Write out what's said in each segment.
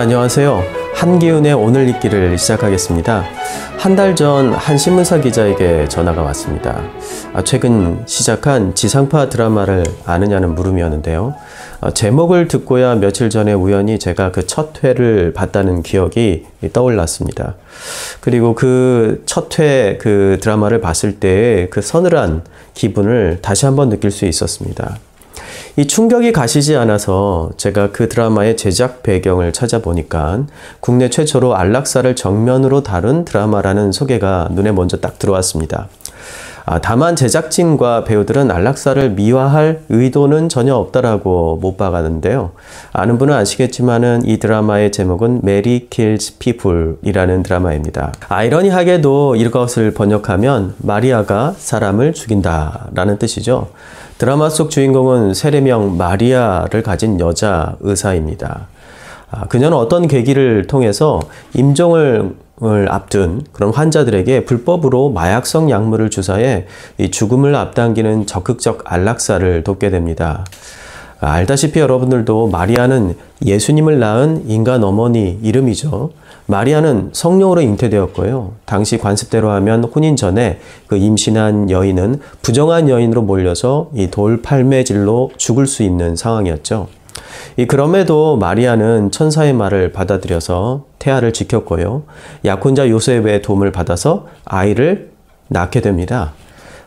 안녕하세요. 한기훈의 오늘 읽기를 시작하겠습니다. 한 달 전 한 신문사 기자에게 전화가 왔습니다. 최근 시작한 지상파 드라마를 아느냐는 물음이었는데요. 제목을 듣고야 며칠 전에 우연히 제가 그 첫 회를 봤다는 기억이 떠올랐습니다. 그리고 그 첫 회 그 드라마를 봤을 때의 그 서늘한 기분을 다시 한번 느낄 수 있었습니다. 이 충격이 가시지 않아서 제가 그 드라마의 제작 배경을 찾아보니까 국내 최초로 안락사를 정면으로 다룬 드라마라는 소개가 눈에 먼저 딱 들어왔습니다. 다만 제작진과 배우들은 안락사를 미화할 의도는 전혀 없다라고 못 박았는데요. 아는 분은 아시겠지만은 이 드라마의 제목은 Mary Kills People이라는 드라마입니다. 아이러니하게도 이것을 번역하면 마리아가 사람을 죽인다라는 뜻이죠. 드라마 속 주인공은 세례명 마리아를 가진 여자 의사입니다. 그녀는 어떤 계기를 통해서 임종을 앞둔 그런 환자들에게 불법으로 마약성 약물을 주사해 이 죽음을 앞당기는 적극적 안락사를 돕게 됩니다. 알다시피 여러분들도 마리아는 예수님을 낳은 인간 어머니 이름이죠. 마리아는 성령으로 잉태되었고요. 당시 관습대로 하면 혼인 전에 그 임신한 여인은 부정한 여인으로 몰려서 이 돌팔매질로 죽을 수 있는 상황이었죠. 그럼에도 마리아는 천사의 말을 받아들여서 태아를 지켰고요. 약혼자 요셉의 도움을 받아서 아이를 낳게 됩니다.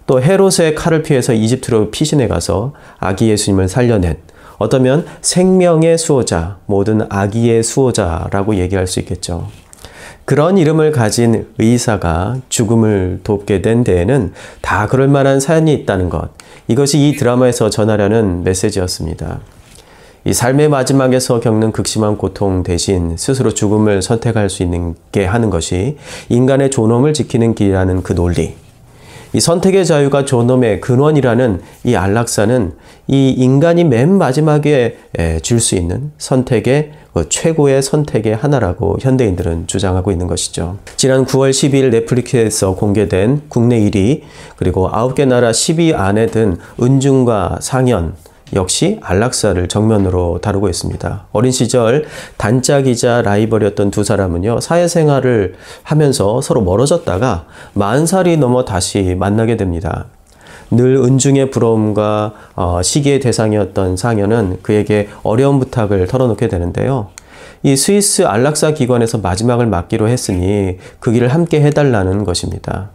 또 헤롯의 칼을 피해서 이집트로 피신해 가서 아기 예수님을 살려낸 어쩌면 생명의 수호자, 모든 아기의 수호자라고 얘기할 수 있겠죠. 그런 이름을 가진 의사가 죽음을 돕게 된 데에는 다 그럴 만한 사연이 있다는 것. 이것이 이 드라마에서 전하려는 메시지였습니다. 이 삶의 마지막에서 겪는 극심한 고통 대신 스스로 죽음을 선택할 수 있게 하는 것이 인간의 존엄을 지키는 길이라는 그 논리. 이 선택의 자유가 존엄의 근원이라는 이 안락사는 이 인간이 맨 마지막에 줄 수 있는 선택의 최고의 선택의 하나라고 현대인들은 주장하고 있는 것이죠. 지난 9월 12일 넷플릭스에서 공개된 국내 1위 그리고 9개 나라 10위 안에 든 은중과 상연 역시 안락사를 정면으로 다루고 있습니다. 어린 시절 단짝이자 라이벌이었던 두 사람은요, 사회생활을 하면서 서로 멀어졌다가 40살이 넘어 다시 만나게 됩니다. 늘 은중의 부러움과 시기의 대상이었던 상현은 그에게 어려운 부탁을 털어놓게 되는데요. 이 스위스 안락사 기관에서 마지막을 맞기로 했으니 그 길을 함께 해달라는 것입니다.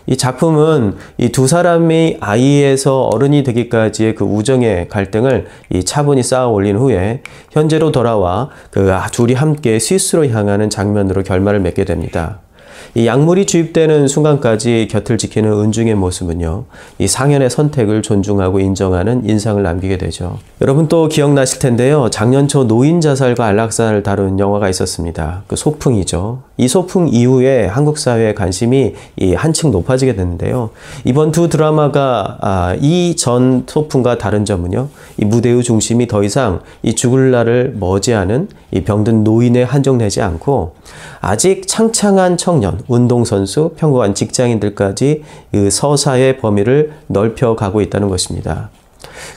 이 작품은 이 두 사람이 아이에서 어른이 되기까지의 그 우정의 갈등을 이 차분히 쌓아 올린 후에 현재로 돌아와 그 둘이 함께 스위스로 향하는 장면으로 결말을 맺게 됩니다. 이 약물이 주입되는 순간까지 곁을 지키는 은중의 모습은요, 이 상현의 선택을 존중하고 인정하는 인상을 남기게 되죠. 여러분 또 기억나실 텐데요. 작년 초 노인 자살과 안락사를 다룬 영화가 있었습니다. 그 소풍이죠. 이 소풍 이후에 한국 사회의 관심이 한층 높아지게 됐는데요. 이번 두 드라마가 이 전 소풍과 다른 점은요, 이 무대의 중심이 더 이상 이 죽을 날을 머지않은 이 병든 노인에 한정되지 않고 아직 창창한 청년, 운동선수, 평범한 직장인들까지 그 서사의 범위를 넓혀가고 있다는 것입니다.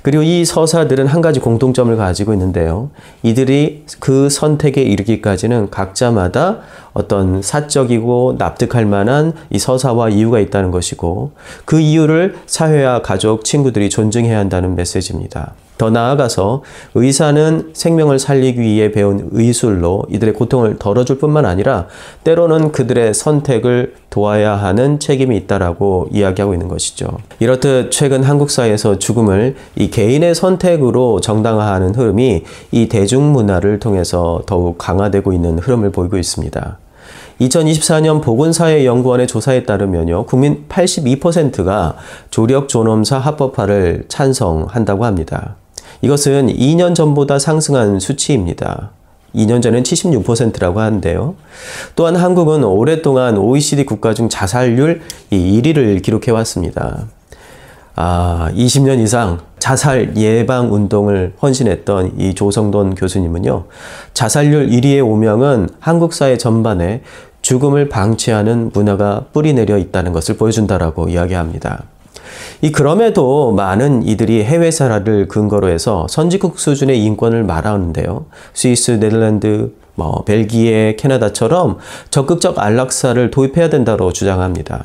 그리고 이 서사들은 한 가지 공통점을 가지고 있는데요. 이들이 그 선택에 이르기까지는 각자마다 어떤 사적이고 납득할 만한 이 서사와 이유가 있다는 것이고 그 이유를 사회와 가족, 친구들이 존중해야 한다는 메시지입니다. 더 나아가서 의사는 생명을 살리기 위해 배운 의술로 이들의 고통을 덜어줄 뿐만 아니라 때로는 그들의 선택을 도와야 하는 책임이 있다라고 이야기하고 있는 것이죠. 이렇듯 최근 한국 사회에서 죽음을 이 개인의 선택으로 정당화하는 흐름이 이 대중문화를 통해서 더욱 강화되고 있는 흐름을 보이고 있습니다. 2024년 보건사회연구원의 조사에 따르면요, 국민 82%가 조력 존엄사 합법화를 찬성한다고 합니다. 이것은 2년 전보다 상승한 수치입니다. 2년 전엔 76%라고 하는데요. 또한 한국은 오랫동안 OECD 국가 중 자살률 1위를 기록해 왔습니다. 20년 이상 자살 예방 운동을 헌신했던 이 조성돈 교수님은요, 자살률 1위의 오명은 한국 사회 전반에 죽음을 방치하는 문화가 뿌리내려 있다는 것을 보여준다라고 이야기합니다. 그럼에도 많은 이들이 해외 사례를 근거로 해서 선진국 수준의 인권을 말하는데요. 스위스, 네덜란드, 벨기에, 캐나다처럼 적극적 안락사를 도입해야 된다고 주장합니다.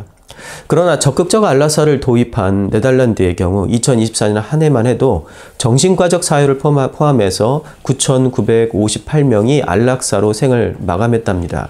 그러나 적극적 안락사를 도입한 네덜란드의 경우 2024년 한 해만 해도 정신과적 사유를 포함해서 9,958명이 안락사로 생을 마감했답니다.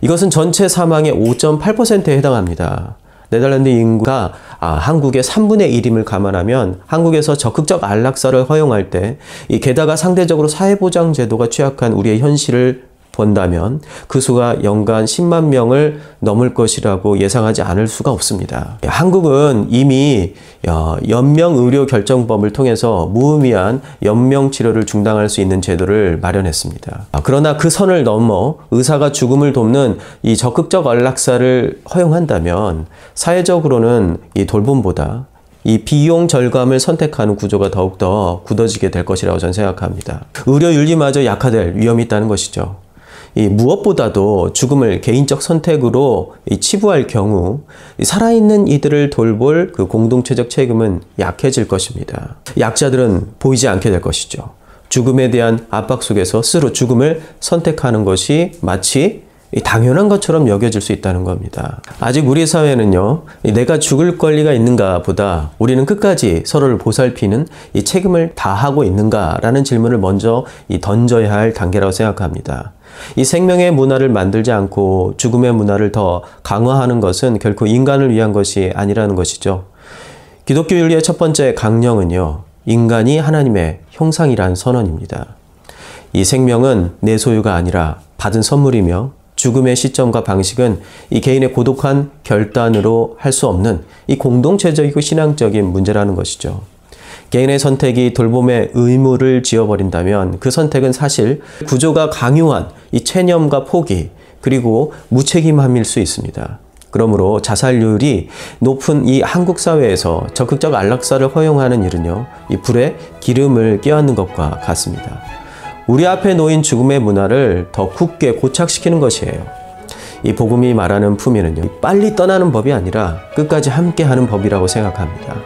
이것은 전체 사망의 5.8%에 해당합니다. 네덜란드 인구가 한국의 3분의 1임을 감안하면 한국에서 적극적 안락사를 허용할 때 게다가 상대적으로 사회보장 제도가 취약한 우리의 현실을 본다면 그 수가 연간 10만 명을 넘을 것이라고 예상하지 않을 수가 없습니다. 한국은 이미 연명의료결정법을 통해서 무의미한 연명치료를 중단할 수 있는 제도를 마련했습니다. 그러나 그 선을 넘어 의사가 죽음을 돕는 이 적극적 안락사를 허용한다면 사회적으로는 이 돌봄보다 이 비용 절감을 선택하는 구조가 더욱더 굳어지게 될 것이라고 저는 생각합니다. 의료윤리마저 약화될 위험이 있다는 것이죠. 무엇보다도 죽음을 개인적 선택으로 치부할 경우 살아있는 이들을 돌볼 그 공동체적 책임은 약해질 것입니다. 약자들은 보이지 않게 될 것이죠. 죽음에 대한 압박 속에서 스스로 죽음을 선택하는 것이 마치 당연한 것처럼 여겨질 수 있다는 겁니다. 아직 우리 사회는요, 내가 죽을 권리가 있는가 보다 우리는 끝까지 서로를 보살피는 이 책임을 다하고 있는가라는 질문을 먼저 던져야 할 단계라고 생각합니다. 이 생명의 문화를 만들지 않고 죽음의 문화를 더 강화하는 것은 결코 인간을 위한 것이 아니라는 것이죠. 기독교 윤리의 첫 번째 강령은요, 인간이 하나님의 형상이란 선언입니다. 이 생명은 내 소유가 아니라 받은 선물이며 죽음의 시점과 방식은 이 개인의 고독한 결단으로 할 수 없는 이 공동체적이고 신앙적인 문제라는 것이죠. 개인의 선택이 돌봄의 의무를 지어버린다면 그 선택은 사실 구조가 강요한 이 체념과 포기 그리고 무책임함일 수 있습니다. 그러므로 자살률이 높은 이 한국 사회에서 적극적 안락사를 허용하는 일은요, 이 불에 기름을 끼얹는 것과 같습니다. 우리 앞에 놓인 죽음의 문화를 더 굳게 고착시키는 것이에요. 이 복음이 말하는 품위는요, 빨리 떠나는 법이 아니라 끝까지 함께하는 법이라고 생각합니다.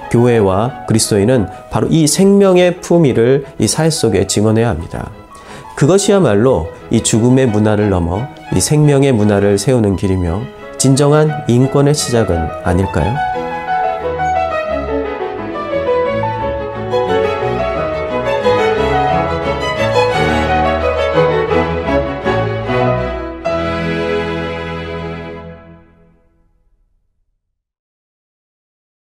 교회와 그리스도인은 바로 이 생명의 품위를 이 사회 속에 증언해야 합니다. 그것이야말로 이 죽음의 문화를 넘어 이 생명의 문화를 세우는 길이며 진정한 인권의 시작은 아닐까요?